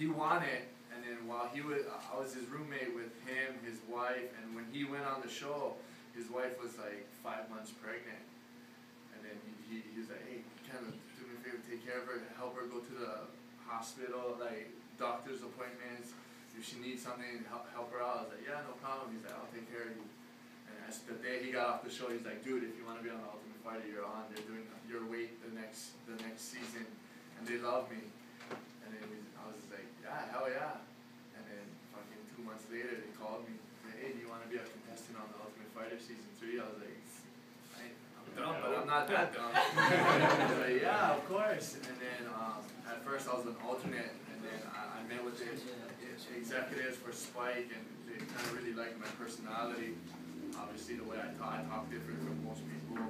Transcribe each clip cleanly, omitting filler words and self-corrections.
he won it, and then while I was his roommate with him, his wife, and when he went on the show, his wife was like 5 months pregnant, and then he was like, hey, Kendall, do me a favor, take care of her, help her go to the hospital, like doctor's appointments, if she needs something, help her out. I was like, yeah, no problem. He's like, I'll take care of you. And as the day he got off the show, he's like, dude, if you want to be on the Ultimate Fighter, you're on. They're doing your weight the next season, and they love me. And then I was just like, yeah, hell yeah. And then fucking 2 months later, they called me. Said, hey, do you want to be a contestant on the Ultimate Fighter season 3? I was like, I'm dumb, but I'm not that dumb. I was like, yeah, of course. And then at first I was an alternate, and then I met with the executives for Spike, and they kind of really liked my personality. Obviously, the way I talk different from most people.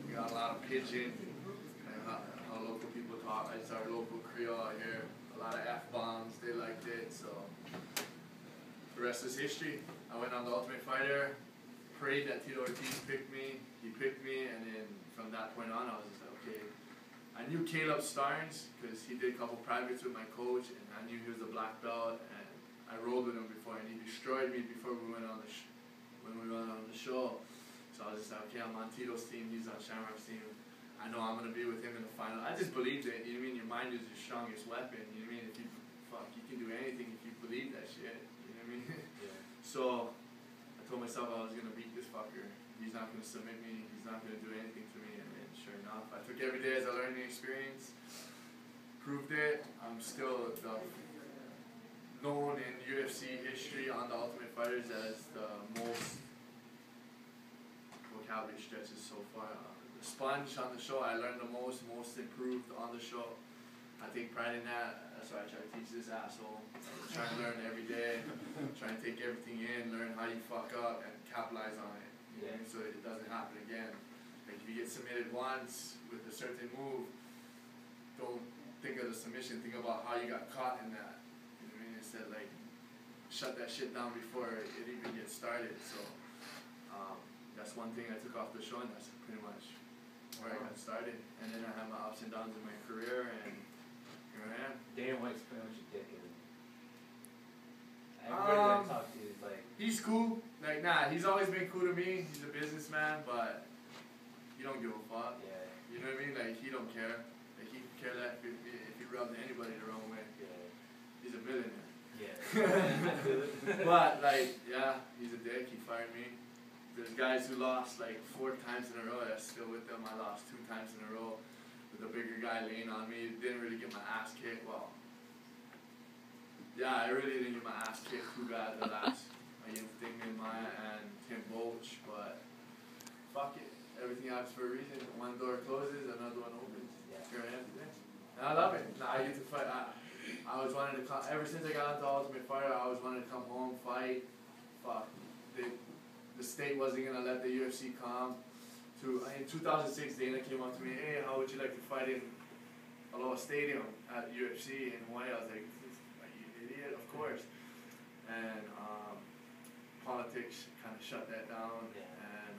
We got a lot of pidgin, and how local people talk. It's our local Creole here. A lot of F-bombs, they liked it, so the rest is history. I went on the Ultimate Fighter, prayed that Tito Ortiz picked me. He picked me, and then from that point on, I was just like, okay. I knew Caleb Starnes because he did a couple privates with my coach, and I knew he was a black belt, and I rolled with him before, and he destroyed me before we went on the show. So I was just like, okay, I'm on Tito's team, he's on Shamrock's team. I know I'm gonna be with him in the final. I just believed it. You know what I mean? Your mind is your strongest weapon. You know what I mean? If you you can do anything if you believe that shit. You know what I mean? Yeah. So I told myself I was gonna beat this fucker. He's not gonna submit me. He's not gonna do anything to me. And then sure enough, I took every day as a learning experience. Proved it. I'm still known in UFC history on the Ultimate Fighters as the most vocabulary stretches so far. The sponge on the show, I learned the most improved on the show. I take pride in that. That's why I try to teach this asshole. I'm trying to learn every day, trying to take everything in, learn how you fuck up and capitalize on it. You know, so it doesn't happen again. Like if you get submitted once with a certain move, don't think of the submission, think about how you got caught in that. You know what I mean? Instead, like, shut that shit down before it even gets started. So that's one thing I took off the show, and that's pretty much where I got started. And then I had my ups and downs in my career, and here I am. Dana White's pretty much a dick. Everybody that I talk to is like... He's cool. Like, nah, he's always been cool to me. He's a businessman, but he don't give a fuck. Yeah. You know what I mean? Like, he don't care. Like, he could care that if he rubbed anybody the wrong way. Yeah. He's a millionaire. Yeah. But, like, yeah, he's a dick. He fired me. There's guys who lost, like, 4 times in a row that's still with them. I lost 2 times in a row with a bigger guy laying on me. Didn't really get my ass kicked. Well, yeah, I really didn't get my ass kicked too bad the last against Dingman Maya and Tim Boach, but fuck it. Everything happens for a reason. One door closes, another one opens. Yeah. Here I am today. And I love it. Now I get to fight. I always wanted to come, ever since I got into Ultimate Fighter, I always wanted to come home, fight. Fuck. The state wasn't going to let the UFC come. In 2006, Dana came up to me, hey, how would you like to fight in Aloha Stadium at UFC in Hawaii? I was like, are you an idiot? Of course. And politics kind of shut that down. Yeah. And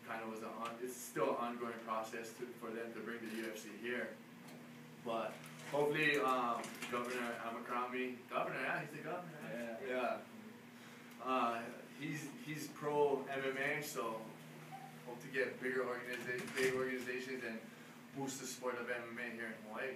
kind of was it's still an ongoing process for them to bring the UFC here. But hopefully, Governor Abercrombie, yeah, he's the governor. Yeah. He's pro MMA, so hope to get big organizations and boost the sport of MMA here in Hawaii.